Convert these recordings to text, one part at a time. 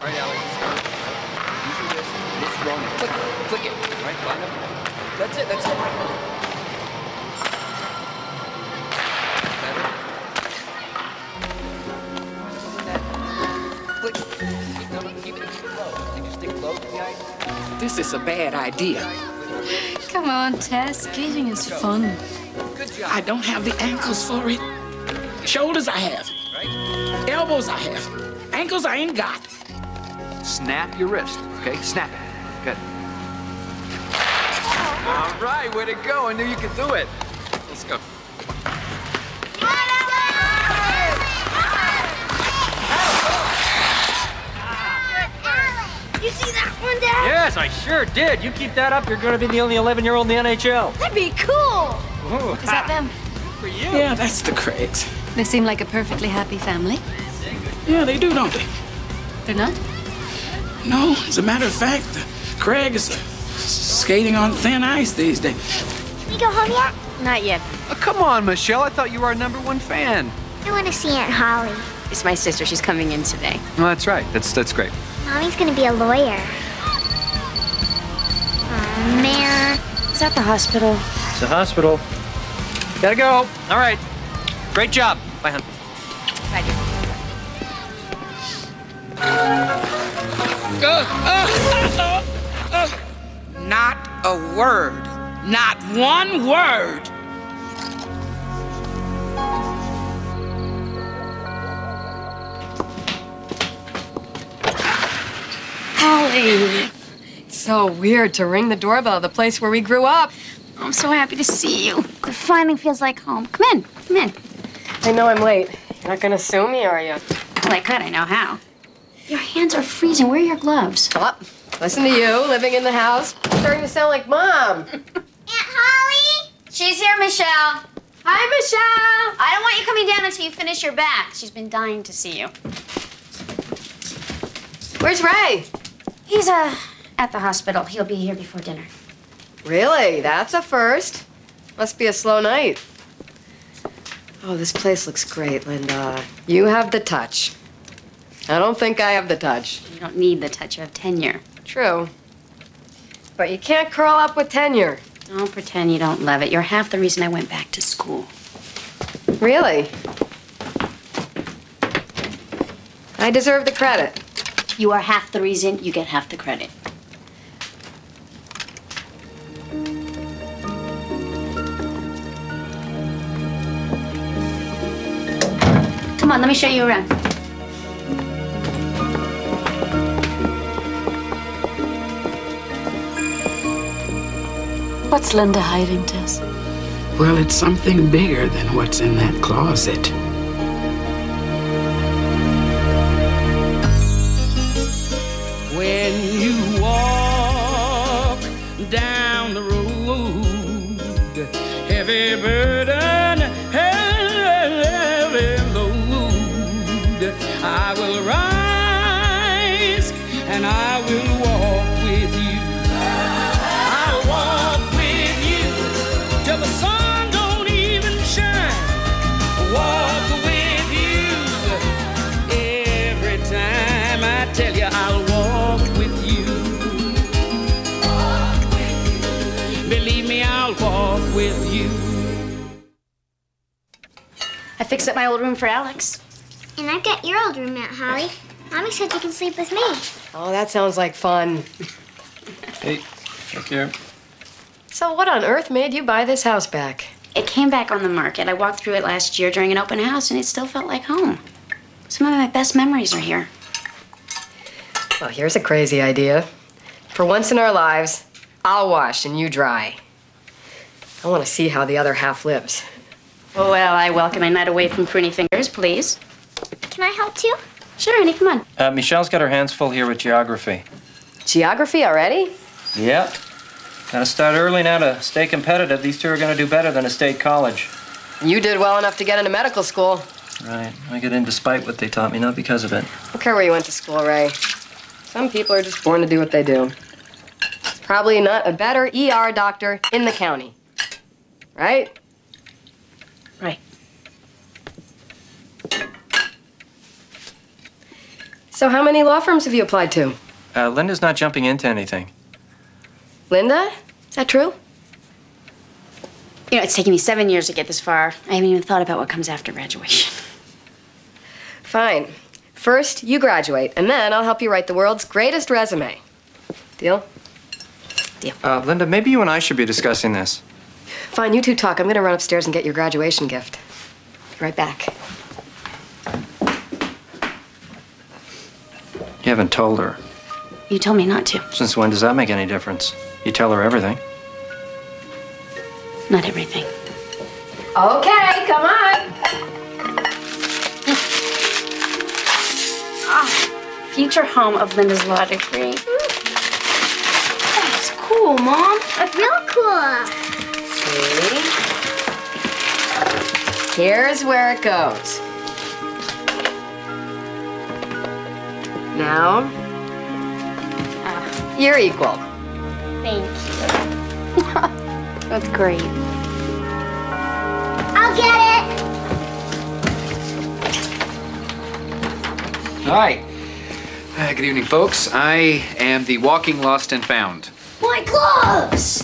right, Alex. Use your wrist. This wrong. Click it. Click it. All right, line up. That's it. That's it. Better. Click. No, keep it low. Did you stick low to the eye? This is a bad idea. Come on, Tess. Skating is fun. Good job. I don't have the ankles for it. Shoulders I have. Right? Elbows I have. Ankles I ain't got. Snap your wrist, okay? Snap it. Good. All right, way to go. I knew you could do it. Let's go. You see that one, Dad? Yes, I sure did. You keep that up, you're going to be the only 11-year-old in the NHL. That'd be cool. Ooh. Is that them? For you. Yeah, that's the Craigs. They seem like a perfectly happy family. Yeah, they do, don't they? They're not? No, as a matter of fact, Craig is skating on thin ice these days. Can we go home yet? Not yet. Oh, come on, Michelle. I thought you were our #1 fan. I want to see Aunt Holly. It's my sister. She's coming in today. Well, that's right. That's great. Mommy's gonna be a lawyer. Oh, man. Is that the hospital? It's a hospital. Gotta go. All right. Great job. Bye, hon. Bye, dear. Not a word. Not one word. Holly! It's so weird to ring the doorbell of the place where we grew up. I'm so happy to see you. It finally feels like home. Come in. Come in. I know I'm late. You're not gonna sue me, are you? Well, I could. I know how. Your hands are freezing. Where are your gloves? Oh, listen to you, living in the house. Starting to sound like Mom. Aunt Holly? She's here, Michelle. Hi, Michelle! I don't want you coming down until you finish your bath. She's been dying to see you. Where's Ray? He's, at the hospital. He'll be here before dinner. Really? That's a first. Must be a slow night. Oh, this place looks great, Linda. You have the touch. I don't think I have the touch. You don't need the touch. You have tenure. True. But you can't curl up with tenure. Don't pretend you don't love it. You're half the reason I went back to school. Really? I deserve the credit. You are half the reason. You get half the credit. Come on, let me show you around. What's Linda hiding, Tess? Well, it's something bigger than what's in that closet. When you walk down the road, heavy burden, heavy load, I will rise and I will walk with you. I'll walk with you till the sun don't even shine. Walk with you every time I tell you I'll walk with you. Believe me, I'll walk with you. I fixed up my old room for Alex. And I've got your old room, Aunt Holly. Mommy said you can sleep with me. Oh, that sounds like fun. Hey, take care. So what on earth made you buy this house back? It came back on the market. I walked through it last year during an open house, and it still felt like home. Some of my best memories are here. Well, here's a crazy idea. For once in our lives, I'll wash and you dry. I want to see how the other half lives. Oh, well, I welcome a night away from pruny fingers, please. Can I help too? Sure, honey, come on. Michelle's got her hands full here with geography. Geography already? Yeah. Gotta start early now to stay competitive. These two are gonna do better than a state college. You did well enough to get into medical school. Right. I get in despite what they taught me, not because of it. I don't care where you went to school, Ray. Some people are just born to do what they do. Probably not a better ER doctor in the county. Right? Right. So how many law firms have you applied to? Linda's not jumping into anything. Linda? Is that true? You know, it's taken me 7 years to get this far. I haven't even thought about what comes after graduation. Fine. First, you graduate, and then I'll help you write the world's greatest resume. Deal? Deal. Linda, maybe you and I should be discussing this. Fine, you two talk. I'm gonna run upstairs and get your graduation gift. Be right back. You haven't told her. You told me not to. Since when does that make any difference? You tell her everything. Not everything. Okay, come on. Future home of Linda's law degree. That's cool, Mom. Real cool. See? Here's where it goes. Now, you're equal. Thank you. That's great. I'll get it. All right. Good evening, folks. I am the walking lost and found. My gloves.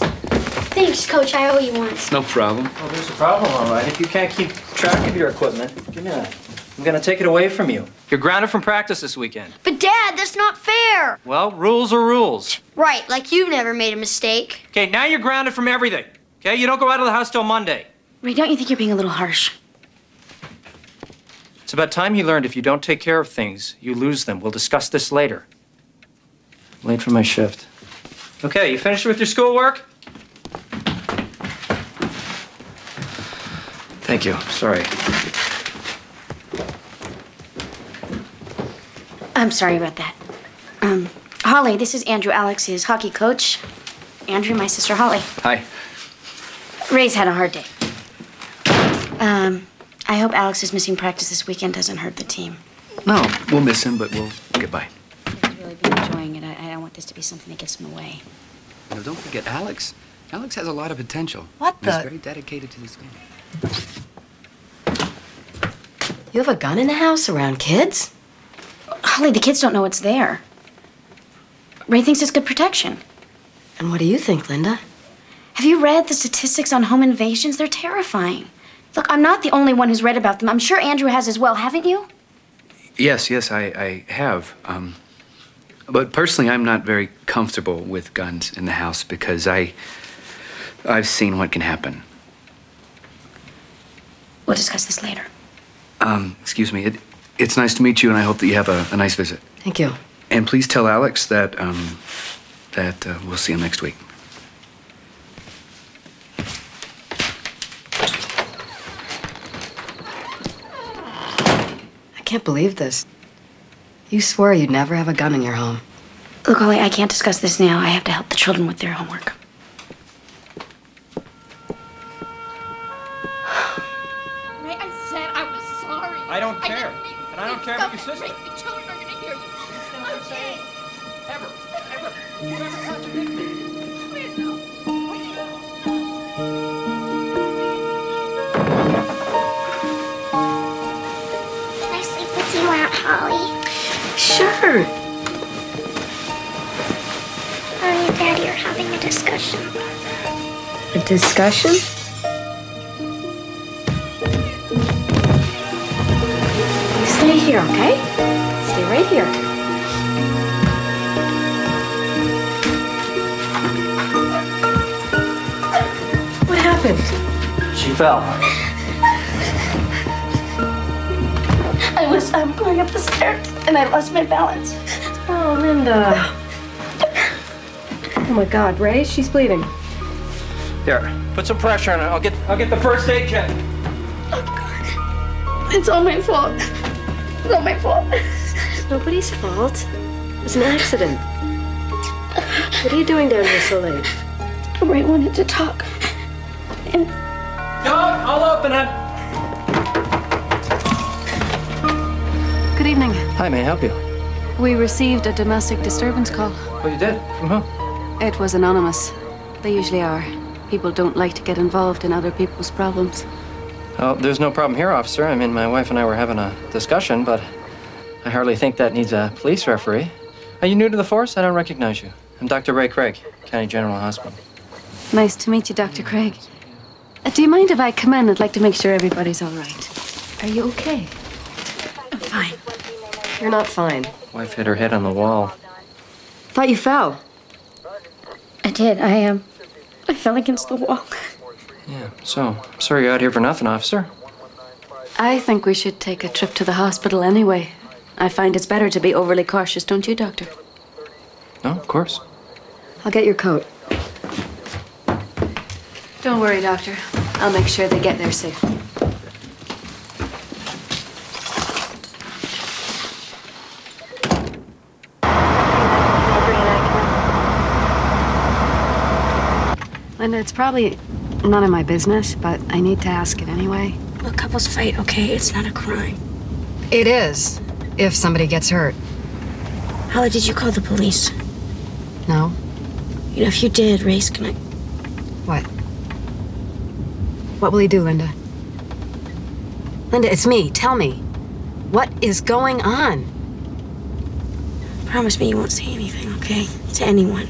Thanks, Coach. I owe you one. No problem. Well, there's a problem, all right. If you can't keep track of your equipment, give me that. I'm gonna take it away from you. You're grounded from practice this weekend. But Dad, that's not fair. Well, rules are rules. Right, like you've never made a mistake. Okay, now you're grounded from everything. Okay, you don't go out of the house till Monday. Ray, don't you think you're being a little harsh? It's about time you learned if you don't take care of things, you lose them. We'll discuss this later. I'm late for my shift. Okay, you finished with your schoolwork? Thank you. Sorry. I'm sorry about that. Holly, this is Andrew, Alex's hockey coach. Andrew, my sister Holly. Hi. Ray's had a hard day. I hope Alex's missing practice this weekend doesn't hurt the team. No, we'll miss him, but we'll get by. He's really been enjoying it. I don't want this to be something that gets him away. Now, don't forget Alex. Alex has a lot of potential. What He's the- very dedicated to this game. You have a gun in the house around kids? Holly, the kids don't know it's there. Ray thinks it's good protection. And what do you think, Linda? Have you read the statistics on home invasions? They're terrifying. Look, I'm not the only one who's read about them. I'm sure Andrew has as well, haven't you? Yes, I have. But personally, I'm not very comfortable with guns in the house because I've seen what can happen. We'll discuss this later. Excuse me. It's nice to meet you, and I hope that you have a nice visit. Thank you. And please tell Alex that we'll see him next week. I can't believe this. You swore you'd never have a gun in your home. Look, Holly, I can't discuss this now. I have to help the children with their homework. Ray, I said I was sorry. I don't care. didn't mean- And I don't care about your sister. Ray, the children are gonna hear you. Okay. Ever. You ever contradict me? Please, no. Can I sleep with you, Aunt Holly? Sure. Mommy and Daddy are having a discussion. A discussion? You stay here, okay? Stay right here. What happened? She fell. I was going up the stairs and I lost my balance. Oh, Linda. Oh my God, Ray, she's bleeding. Here, put some pressure on it. I'll get the first aid kit. It's all my fault. It's all my fault. It's nobody's fault. It was an accident. What are you doing down here so late? Ray wanted to talk. And Go, I'll open it. Good evening. Hi, may I help you? We received a domestic disturbance call. Oh, you did? From who? It was anonymous. They usually are. People don't like to get involved in other people's problems. Oh, there's no problem here, officer. I mean, my wife and I were having a discussion, but I hardly think that needs a police referee. Are you new to the force? I don't recognize you. I'm Dr. Ray Craig, County General Hospital. Nice to meet you, Dr. Craig. Do you mind if I come in? I'd like to make sure everybody's all right. Are you okay? I'm fine. You're not fine. Wife hit her head on the wall. Thought you fell. I did. I fell against the wall. Yeah, so, I'm sorry you're out here for nothing, officer. I think we should take a trip to the hospital anyway. I find it's better to be overly cautious, don't you, Doctor? No, of course. I'll get your coat. Don't worry, Doctor. I'll make sure they get there safe. Linda, it's probably none of my business, but I need to ask it anyway. Look, couples fight, okay? It's not a crime. It is, if somebody gets hurt. Holly, did you call the police? No? You know, if you did, Ray's gonna... What? What will he do, Linda? Linda, it's me. Tell me. What is going on? Promise me you won't say anything, okay? To anyone.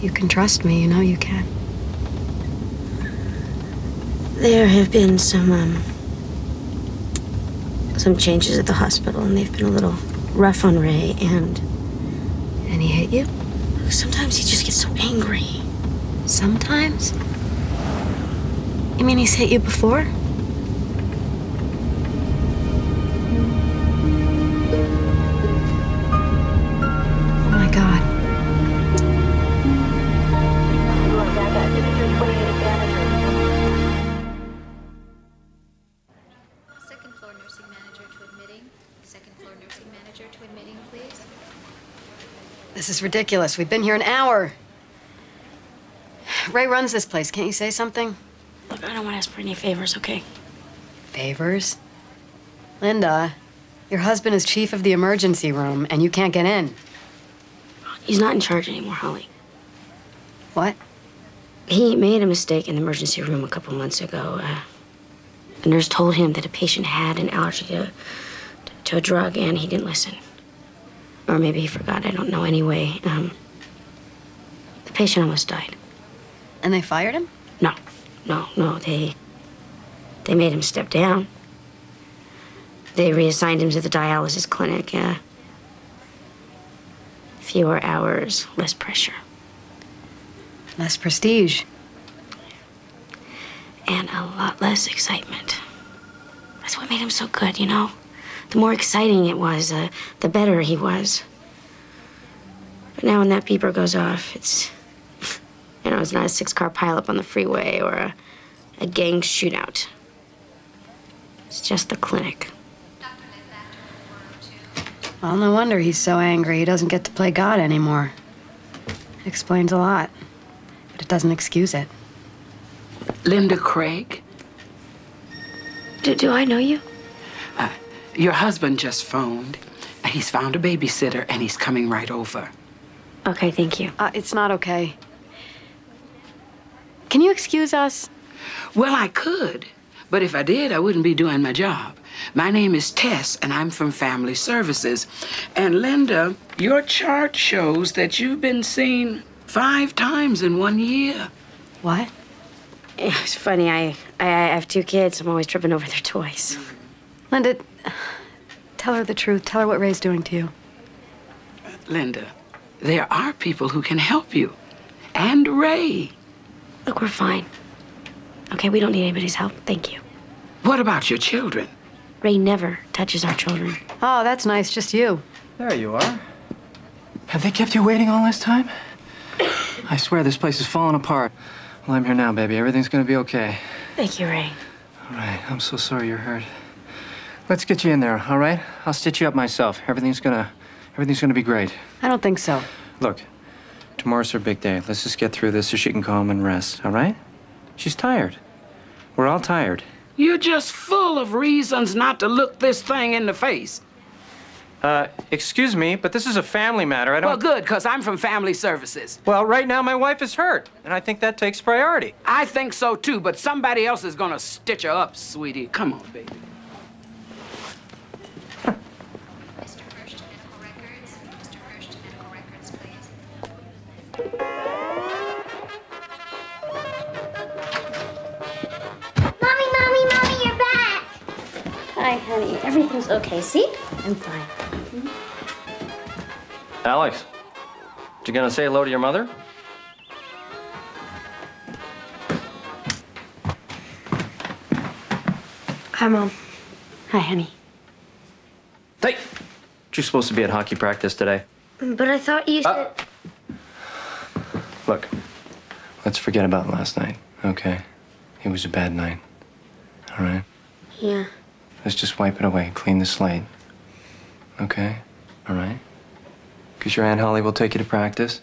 You can trust me. You know you can. There have been some changes at the hospital, and they've been a little rough on Ray, and he hit you? sometimes he just gets so angry. Sometimes? You mean he's hit you before? Oh my God. Second floor nursing manager to admitting. Second floor nursing manager to admitting, please. This is ridiculous. We've been here an hour. Ray runs this place. Can't you say something? Look, I don't want to ask for any favors, okay? Favors? Linda, your husband is chief of the emergency room, and you can't get in. He's not in charge anymore, Holly. What? He made a mistake in the emergency room a couple months ago. A nurse told him that a patient had an allergy to a drug, and he didn't listen. Or maybe he forgot, I don't know. Anyway, the patient almost died. And they fired him? No. They made him step down. They reassigned him to the dialysis clinic. Fewer hours, less pressure. Less prestige. And a lot less excitement. That's what made him so good, you know? The more exciting it was, the better he was. But now when that beeper goes off, it's not a 6-car pileup on the freeway or a gang shootout. It's just the clinic. Well, no wonder he's so angry he doesn't get to play God anymore. Explains a lot, but it doesn't excuse it. Linda Craig? Do I know you? Your husband just phoned. He's found a babysitter, and he's coming right over. Okay, thank you. It's not okay. Can you excuse us? Well, I could, but if I did, I wouldn't be doing my job. My name is Tess, and I'm from Family Services. And Linda, your chart shows that you've been seen 5 times in 1 year. What? It's funny, I have 2 kids. I'm always tripping over their toys. Linda, tell her the truth. Tell her what Ray's doing to you. Linda, there are people who can help you. And Ray. Look, we're fine. Okay, we don't need anybody's help. Thank you. What about your children? Ray never touches our children. Oh, that's nice. Just you. There you are. Have they kept you waiting all this time? I swear this place is falling apart. Well, I'm here now, baby. Everything's gonna be okay. Thank you, Ray. All right, I'm so sorry you're hurt. Let's get you in there, all right? I'll stitch you up myself. Everything's gonna be great. I don't think so. Look, tomorrow's her big day. Let's just get through this so she can go home and rest, all right? She's tired. We're all tired. You're just full of reasons not to look this thing in the face. Excuse me, but this is a family matter. I don't... Well, good, because I'm from Family Services. Well, right now my wife is hurt, and I think that takes priority. I think so, too, but somebody else is gonna stitch her up, sweetie. Come on, baby. Hi, honey. Everything's okay. See? I'm fine. Alex, you gonna say hello to your mother? Hi, Mom. Hi, honey. Hey, you're supposed to be at hockey practice today. But I thought you said... Look, let's forget about last night, okay? It was a bad night, all right? Yeah. Let's just wipe it away, clean the slate, okay? All right? Because your Aunt Holly will take you to practice,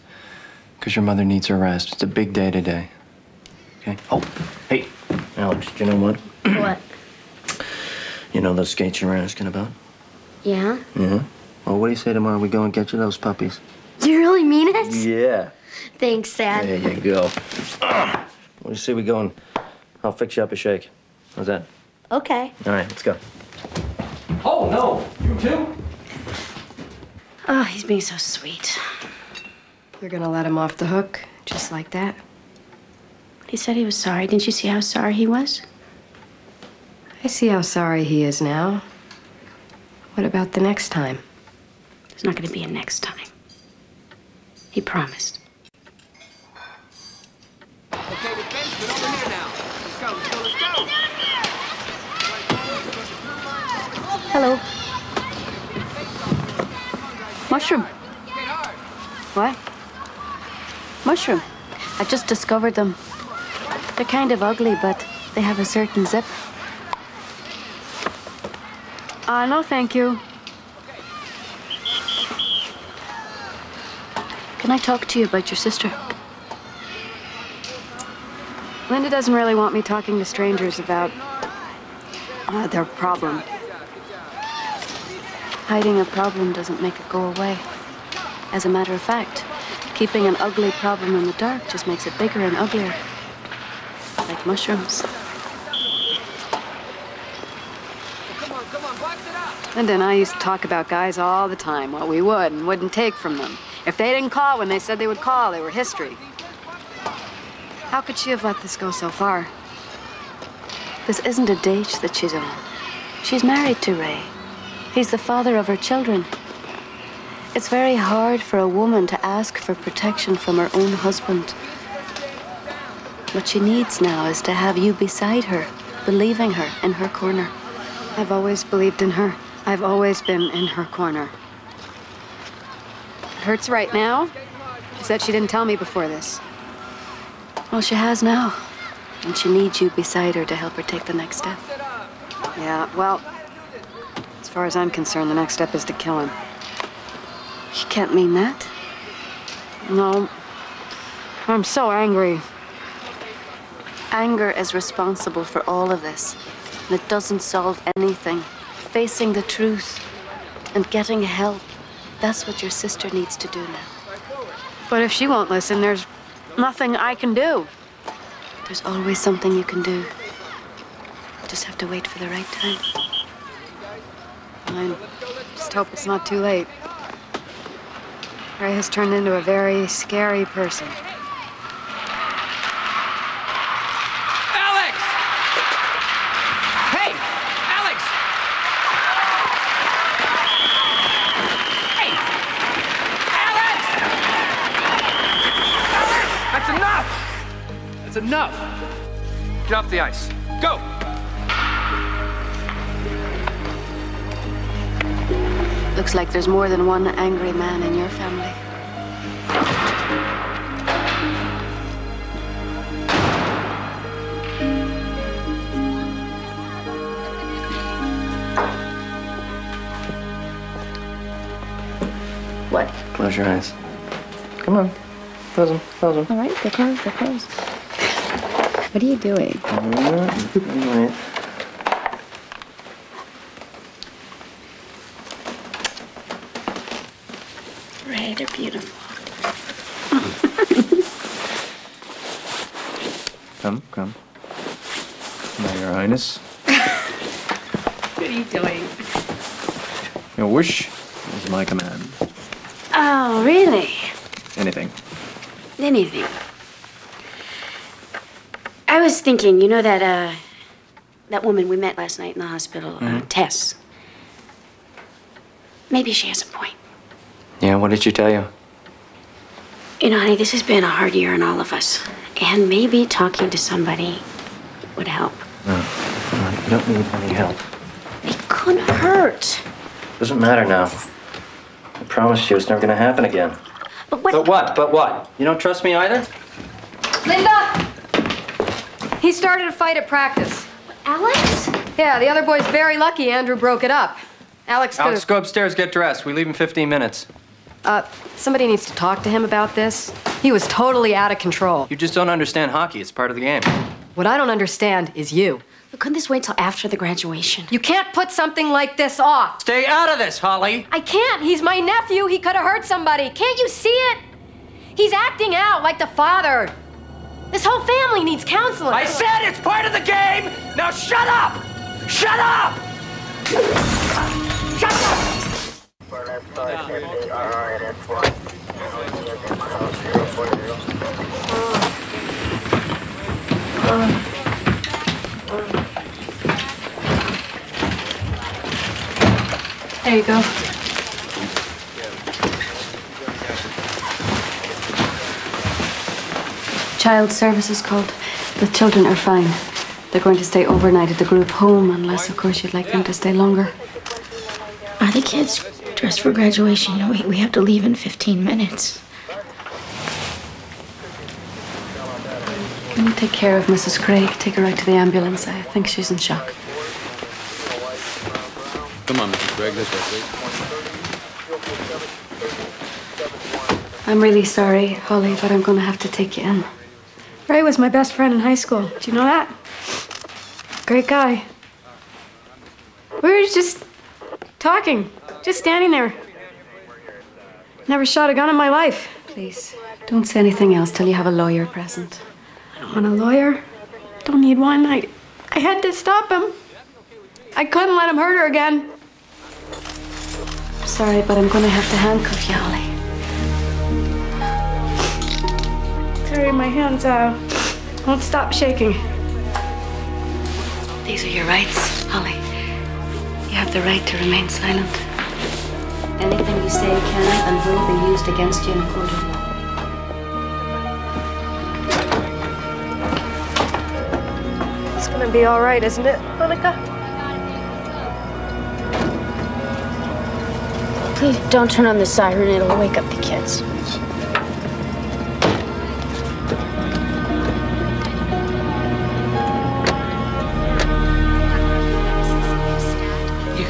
because your mother needs her rest. It's a big day today, okay? Oh, hey, Alex, do you know what? What? You know those skates you were asking about? Yeah? Yeah? Well, what do you say tomorrow we go and get you those puppies? Do you really mean it? Yeah. Thanks, Dad. There you go. What do you say we go and I'll fix you up a shake? How's that? Okay. All right, let's go. Oh, no. You too? Oh, he's being so sweet. You're gonna let him off the hook, just like that? He said he was sorry. Didn't you see how sorry he was? I see how sorry he is now. What about the next time? There's not going to be a next time. He promised. Okay, defenseman, over here now. Let's go, let's go, let's go. Hello. Mushroom. What? Mushroom. I just discovered them. They're kind of ugly, but they have a certain zip. No, thank you. Can I talk to you about your sister? Linda doesn't really want me talking to strangers about their problem. Hiding a problem doesn't make it go away. As a matter of fact, keeping an ugly problem in the dark just makes it bigger and uglier. Like mushrooms. Linda and I used to talk about guys all the time, what we would and wouldn't take from them. If they didn't call when they said they would call, they were history. How could she have let this go so far? This isn't a date that she's on. She's married to Ray. He's the father of her children. It's very hard for a woman to ask for protection from her own husband. What she needs now is to have you beside her, believing her in her corner. I've always believed in her. I've always been in her corner. It hurts right now. She said she didn't tell me before this. Well, she has now. And she needs you beside her to help her take the next step. Yeah, well, as far as I'm concerned, the next step is to kill him. You can't mean that. No. I'm so angry. Anger is responsible for all of this. And it doesn't solve anything. Facing the truth and getting help, that's what your sister needs to do now. But if she won't listen, there's nothing I can do. There's always something you can do. You just have to wait for the right time. I just hope it's not too late. Ray has turned into a very scary person. Alex! Hey! Alex! Hey! Alex! Alex! That's enough! That's enough! Get off the ice. Go! Looks like there's more than one angry man in your family. What? Close your eyes. Come on. Close them. Close them. All right, they're closed. They're closed. What are you doing? All right. Ray, they're beautiful. Come. Now, Your Highness. What are you doing? Your wish is my command. Oh, really? Anything. Anything. I was thinking, you know that, That woman we met last night in the hospital, Tess. Maybe she has a point. Yeah, what did she tell you? You know, honey, this has been a hard year on all of us. And maybe talking to somebody would help. No, you don't need any help. It couldn't hurt. Doesn't matter now. I promised you it's never gonna happen again. But what? But what? But what? You don't trust me either? Linda! He started a fight at practice. Alex? Yeah, the other boy's very lucky Andrew broke it up. Alex Go upstairs, get dressed. We leave in 15 minutes. Somebody needs to talk to him about this. He was totally out of control. You just don't understand hockey. It's part of the game. What I don't understand is you. But couldn't this wait till after the graduation? You can't put something like this off. Stay out of this, Holly. I can't. He's my nephew. He could have hurt somebody. Can't you see it? He's acting out like the father. This whole family needs counseling. I said it's part of the game! Now shut up! Shut up! Shut up! There you go. Child services called. The children are fine. They're going to stay overnight at the group home, unless, of course, you'd like them to stay longer. Are the kids dressed for graduation? No, we have to leave in 15 minutes. Can you take care of Mrs. Craig? Take her right to the ambulance. I think she's in shock. Come on, Mrs. Craig, this way, please. I'm really sorry, Holly, but I'm going to have to take you in. Ray was my best friend in high school. Do you know that? Great guy. We were just talking, just standing there. Never shot a gun in my life. Please, don't say anything else till you have a lawyer present. I don't want a lawyer. Don't need one. I had to stop him. I couldn't let him hurt her again. Sorry, but I'm going to have to handcuff you, Holly. Sorry, my hands won't stop shaking. These are your rights, Holly. You have the right to remain silent. Anything you say can and will be used against you in a court of law. It's gonna be all right, isn't it, Monica? Please don't turn on the siren. It'll wake up the kids.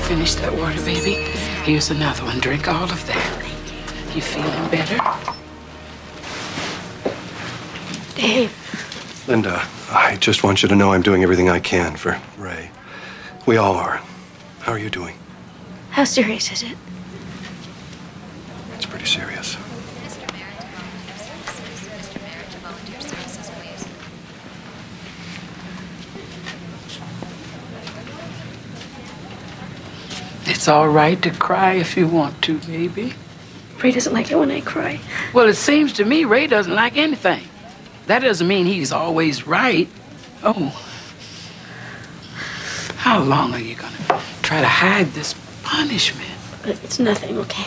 Finish that water, baby. Here's another one. Drink all of that. You feeling better? Dave. Linda, I just want you to know I'm doing everything I can for Ray. We all are. How are you doing? How serious is it? It's pretty serious. Mr. Merritt to Volunteer Services. Mr. Merritt to Volunteer Services, please. It's all right to cry if you want to, baby. Ray doesn't like it when I cry. Well, it seems to me Ray doesn't like anything. That doesn't mean he's always right. Oh. How long are you gonna try to hide this punishment? It's nothing, okay?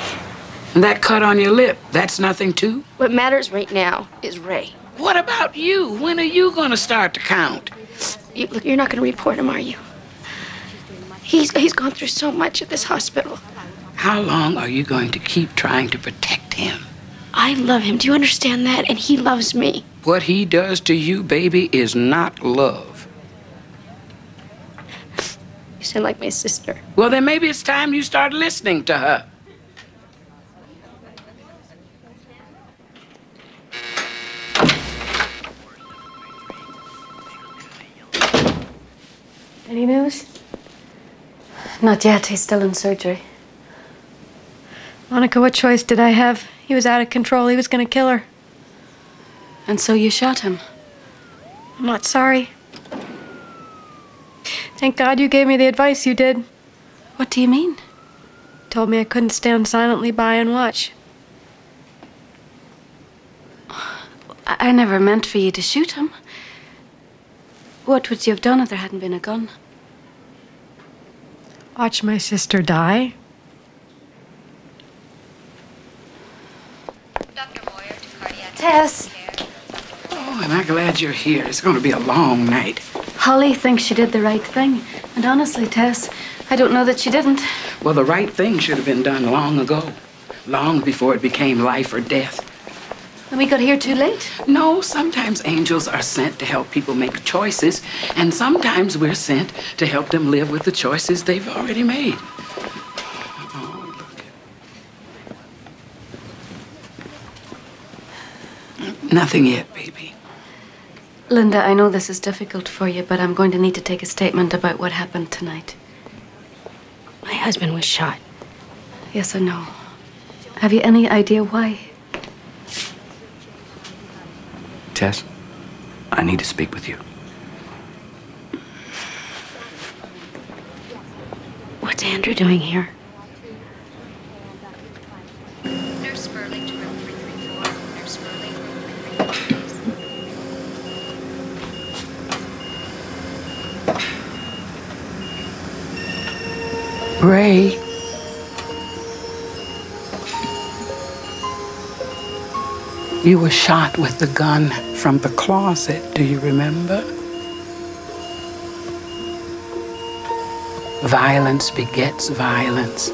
And that cut on your lip, that's nothing too? What matters right now is Ray. What about you? When are you gonna start to count? Look, you're not gonna report him, are you? He's gone through so much at this hospital. How long are you going to keep trying to protect him? I love him. Do you understand that? And he loves me. What he does to you, baby, is not love. You sound like my sister. Well, then maybe it's time you start listening to her. Any news? Not yet. He's still in surgery. Monica, what choice did I have? He was out of control. He was gonna kill her. And so you shot him? I'm not sorry. Thank God you gave me the advice you did. What do you mean? Told me I couldn't stand silently by and watch. I never meant for you to shoot him. What would you have done if there hadn't been a gun? Watch my sister die? Tess! Oh, am I glad you're here. It's going to be a long night. Holly thinks she did the right thing. And honestly, Tess, I don't know that she didn't. Well, the right thing should have been done long ago. Long before it became life or death. And we got here too late? No, sometimes angels are sent to help people make choices, and sometimes we're sent to help them live with the choices they've already made. Oh, look. Nothing yet, baby. Linda, I know this is difficult for you, but I'm going to need to take a statement about what happened tonight. My husband was shot. Yes, I know. Have you any idea why? Tess, I need to speak with you. What's Andrew doing here? Nurse Sperling to room 334. Nurse Sperling, room 334. Ray. You were shot with the gun from the closet, do you remember? Violence begets violence.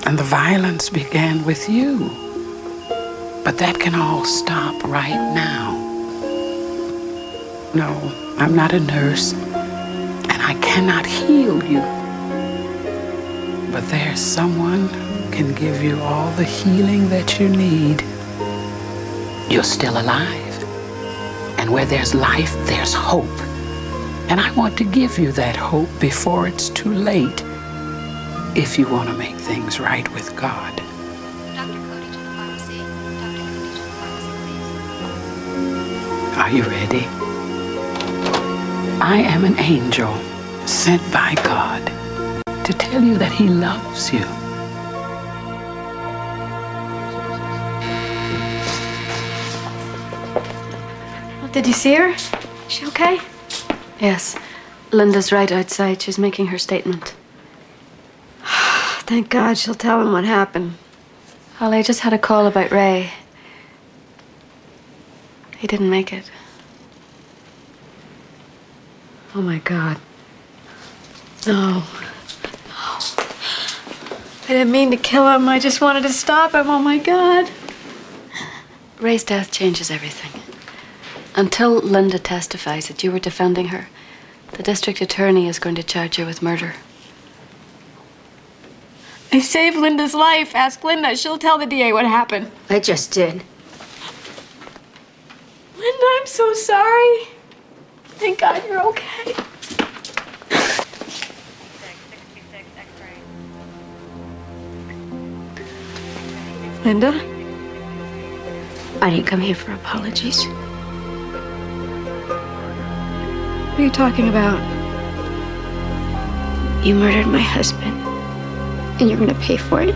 And the violence began with you. But that can all stop right now. No, I'm not a nurse, and I cannot heal you. But there's someone who can give you all the healing that you need. You're still alive. And where there's life, there's hope. And I want to give you that hope before it's too late, if you want to make things right with God. Dr. Cody to the pharmacy. Dr. Cody to the pharmacy, please. Are you ready? I am an angel sent by God to tell you that He loves you. Did you see her? She okay? Yes. Linda's right outside. She's making her statement. Thank God she'll tell him what happened. Holly, I just had a call about Ray. He didn't make it. Oh my God. No. I didn't mean to kill him. I just wanted to stop him. Oh my God. Ray's death changes everything. Until Linda testifies that you were defending her, the district attorney is going to charge you with murder. I saved Linda's life. Ask Linda. She'll tell the DA what happened. I just did. Linda, I'm so sorry. Thank God you're okay. Linda? I didn't come here for apologies. What are you talking about? You murdered my husband, and you're gonna pay for it.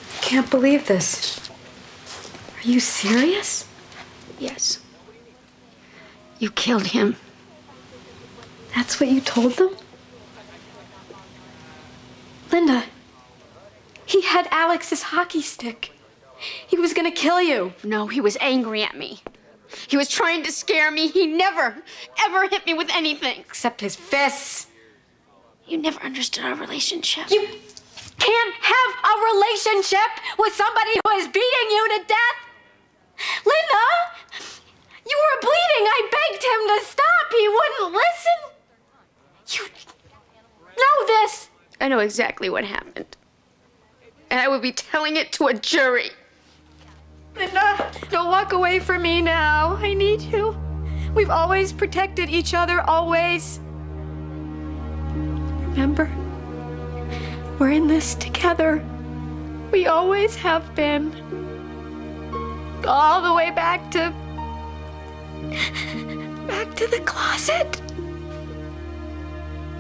I can't believe this. Are you serious? Yes. You killed him. That's what you told them? Linda, he had Alex's hockey stick. He was gonna kill you. No, he was angry at me. He was trying to scare me. He never, ever hit me with anything. Except his fists. You never understood our relationship. You can't have a relationship with somebody who is beating you to death. Linda, you were bleeding. I begged him to stop. He wouldn't listen. You know this. I know exactly what happened. And I would be telling it to a jury. Linda, don't walk away from me now. I need you. We've always protected each other, always. Remember? We're in this together. We always have been. All the way back to the closet.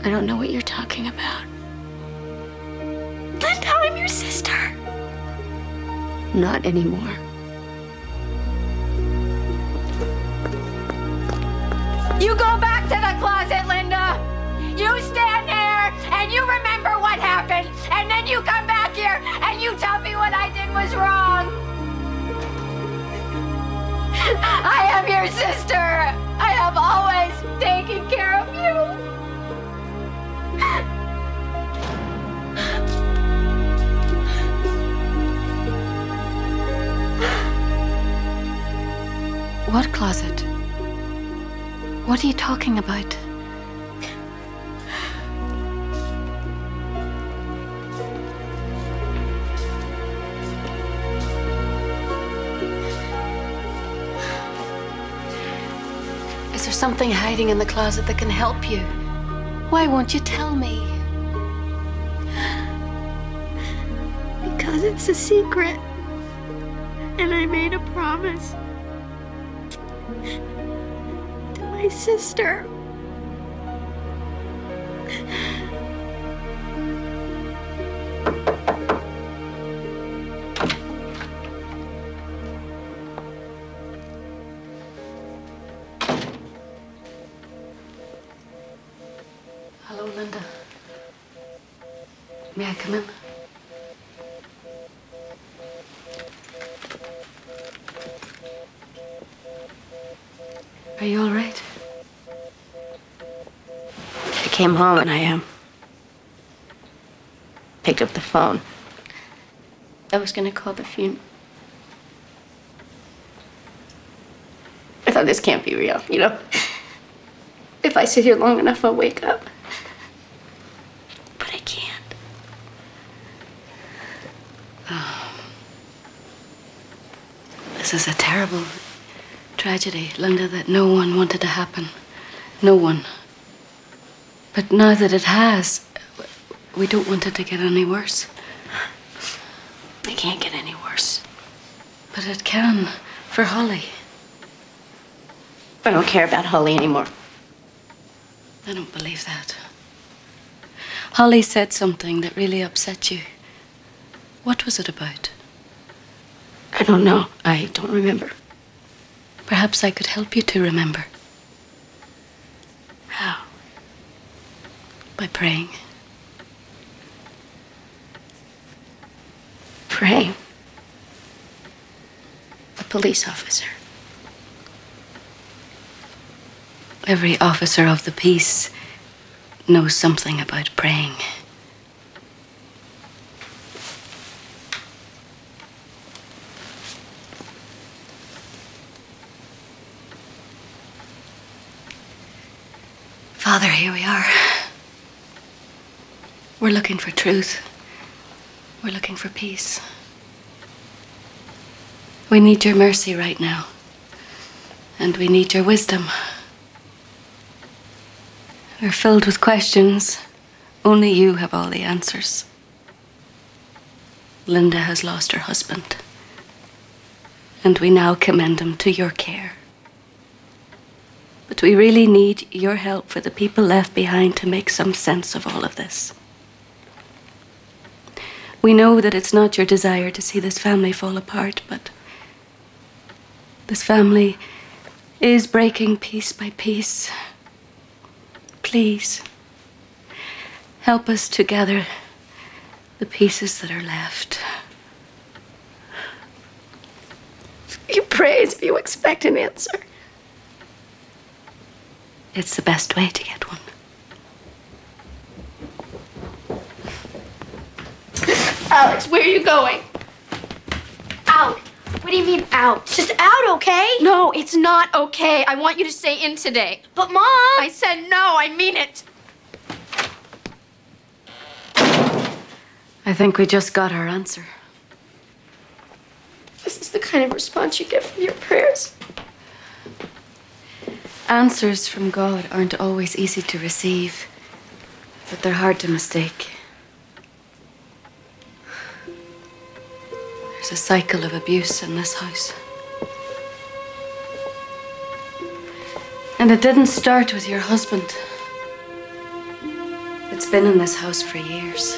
I don't know what you're talking about. Linda, I'm your sister. Not anymore. You go back to the closet, Linda. You stand there and you remember what happened, and then you come back here and you tell me what I did was wrong. I am your sister. I have always taken care of you. What closet? What are you talking about? Is there something hiding in the closet that can help you? Why won't you tell me? Because it's a secret. And I made a promise to my sister. Hello, Linda. May I come in? Are you all right? I came home and I picked up the phone. I was gonna call the funeral. I thought, this can't be real, you know? If I sit here long enough, I'll wake up. But I can't. This is a terrible tragedy, Linda, that no one wanted to happen. No one. But now that it has, we don't want it to get any worse. It can't get any worse. But it can, for Holly. I don't care about Holly anymore. I don't believe that. Holly said something that really upset you. What was it about? I don't know. I don't remember. Perhaps I could help you to remember. How? By praying. Praying? A police officer. Every officer of the peace knows something about praying. Father, here we are. We're looking for truth. We're looking for peace. We need your mercy right now. And we need your wisdom. We're filled with questions. Only you have all the answers. Linda has lost her husband. And we now commend him to your care. But we really need your help for the people left behind to make some sense of all of this. We know that it's not your desire to see this family fall apart, but this family is breaking piece by piece. Please, help us to gather the pieces that are left. You pray as if you expect an answer. It's the best way to get one. Alex, where are you going? Out. What do you mean out? Just out, okay? No, it's not okay. I want you to stay in today. But Mom! I said no, I mean it. I think we just got our answer. This is the kind of response you get from your prayers. Answers from God aren't always easy to receive, but they're hard to mistake. There's a cycle of abuse in this house. And it didn't start with your husband. It's been in this house for years.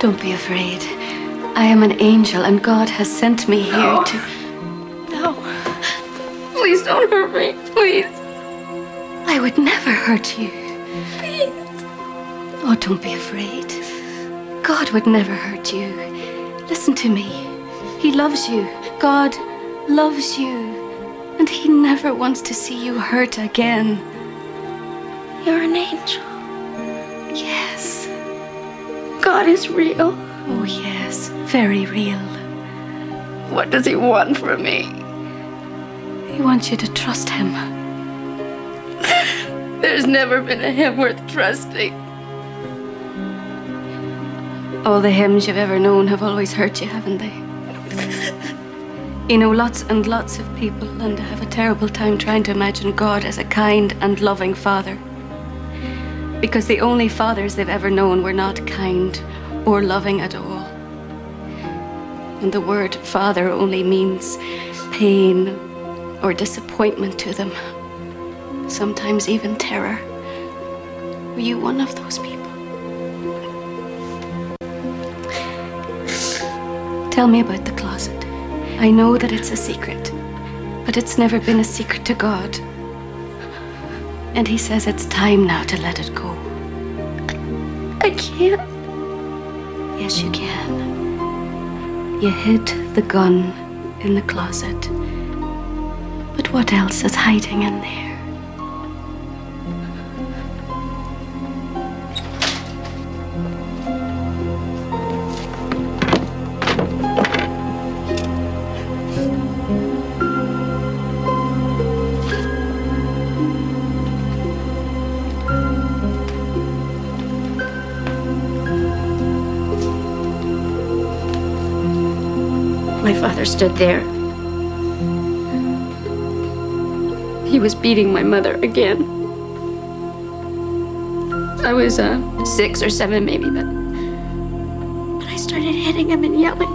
Don't be afraid. I am an angel, and God has sent me here to... No. Please don't hurt me. Please. I would never hurt you. Please. Oh, don't be afraid. God would never hurt you. Listen to me. He loves you. God loves you. And he never wants to see you hurt again. You're an angel. Yes. God is real. Oh, yes. Very real. What does he want from me? He wants you to trust him. There's never been a hymn worth trusting. All the hymns you've ever known have always hurt you, haven't they? You know, lots and lots of people, Linda, have a terrible time trying to imagine God as a kind and loving father. Because the only fathers they've ever known were not kind or loving at all. And the word father only means pain or disappointment to them. Sometimes even terror. Were you one of those people? Tell me about the closet. I know that it's a secret, but it's never been a secret to God. And he says it's time now to let it go. I can't. Yes, you can. You hid the gun in the closet. But what else is hiding in there? My father stood there. He was beating my mother again. I was 6 or 7 maybe, but I started hitting him and yelling,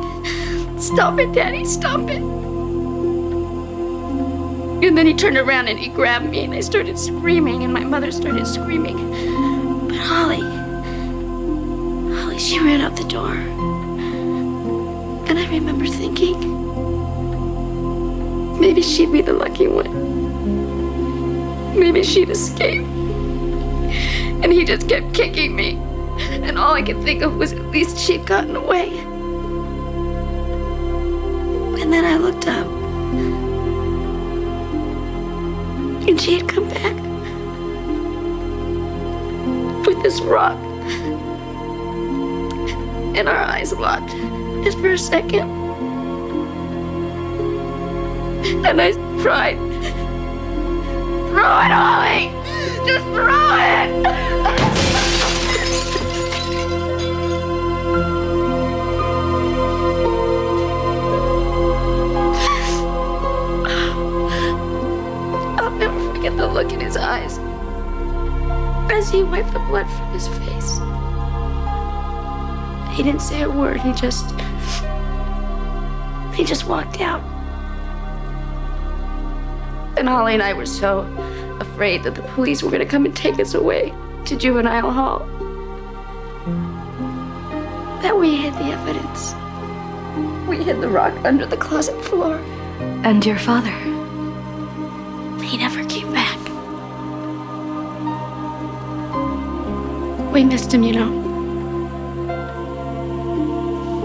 "Stop it, Daddy, stop it." And then he turned around and he grabbed me and I started screaming and my mother started screaming. But Holly, she ran out the door. And I remember thinking, maybe she'd be the lucky one. Maybe she'd escape. And he just kept kicking me. And all I could think of was at least she'd gotten away. And then I looked up. And she had come back. With this rock. And our eyes locked. Just for a second. And I cried. Throw it, Ollie! Just throw it! I'll never forget the look in his eyes as he wiped the blood from his face. He didn't say a word, he just walked out. And Holly and I were so afraid that the police were going to come and take us away to juvenile hall that we hid the evidence. We hid the rock under the closet floor. And your father? He never came back. We missed him, you know.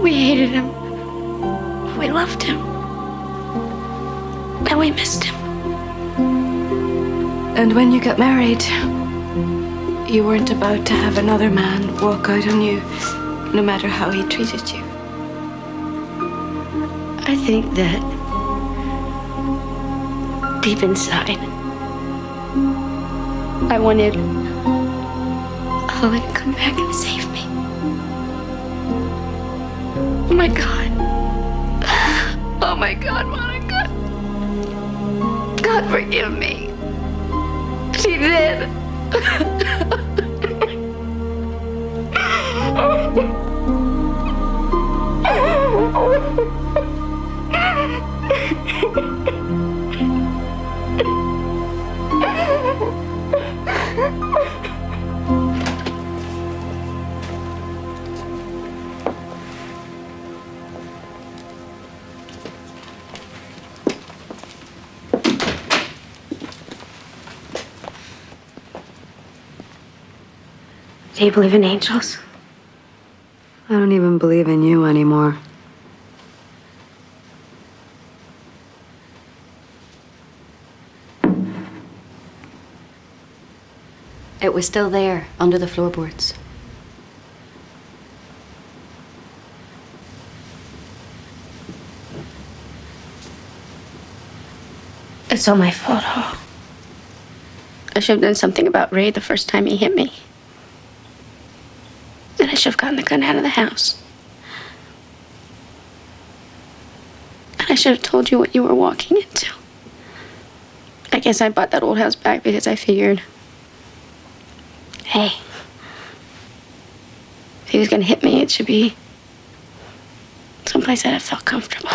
We hated him. We loved him. And we missed him. And when you got married, you weren't about to have another man walk out on you, no matter how he treated you. I think that deep inside, I wanted Holly to come back and save me. Oh my God. Oh my God, Monica. God forgive me. She did. Do you believe in angels? I don't even believe in you anymore. It was still there, under the floorboards. It's all my fault, Hall. I should have done something about Ray the first time he hit me. And I should have gotten the gun out of the house. And I should have told you what you were walking into. I guess I bought that old house back because I figured, hey, if he was gonna hit me, it should be someplace that I felt comfortable.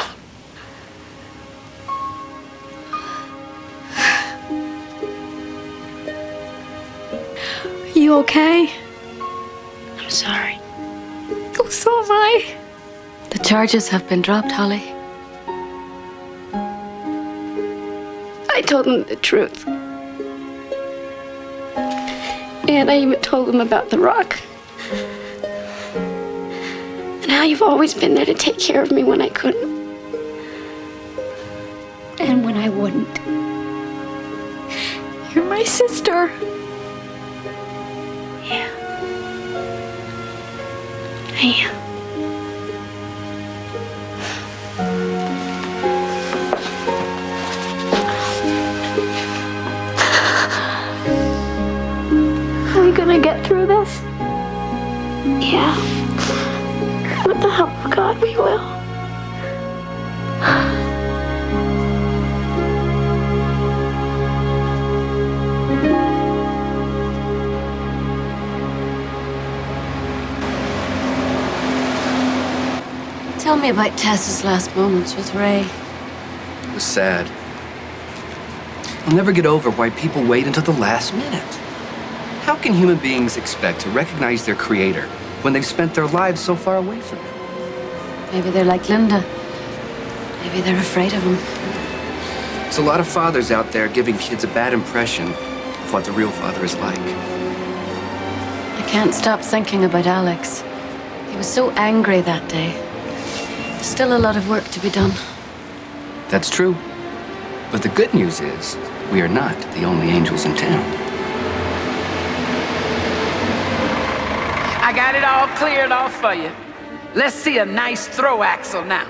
You okay? I'm sorry. Oh, so am I. The charges have been dropped, Holly. I told him the truth. And I even told him about the rock. And how you've always been there to take care of me when I couldn't. And when I wouldn't. You're my sister. Yeah. I am. Are we gonna get through this? Yeah. With the help of God, we will. Tell me about Tess's last moments with Ray. It was sad. I'll never get over why people wait until the last minute. How can human beings expect to recognize their creator when they've spent their lives so far away from him? Maybe they're like Linda. Maybe they're afraid of him. There's a lot of fathers out there giving kids a bad impression of what the real father is like. I can't stop thinking about Alex. He was so angry that day. Still a lot of work to be done. That's true. But the good news is, we are not the only angels in town. I got it all cleared off for you. Let's see a nice throw axle now.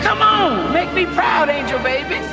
Come on, make me proud, angel babies.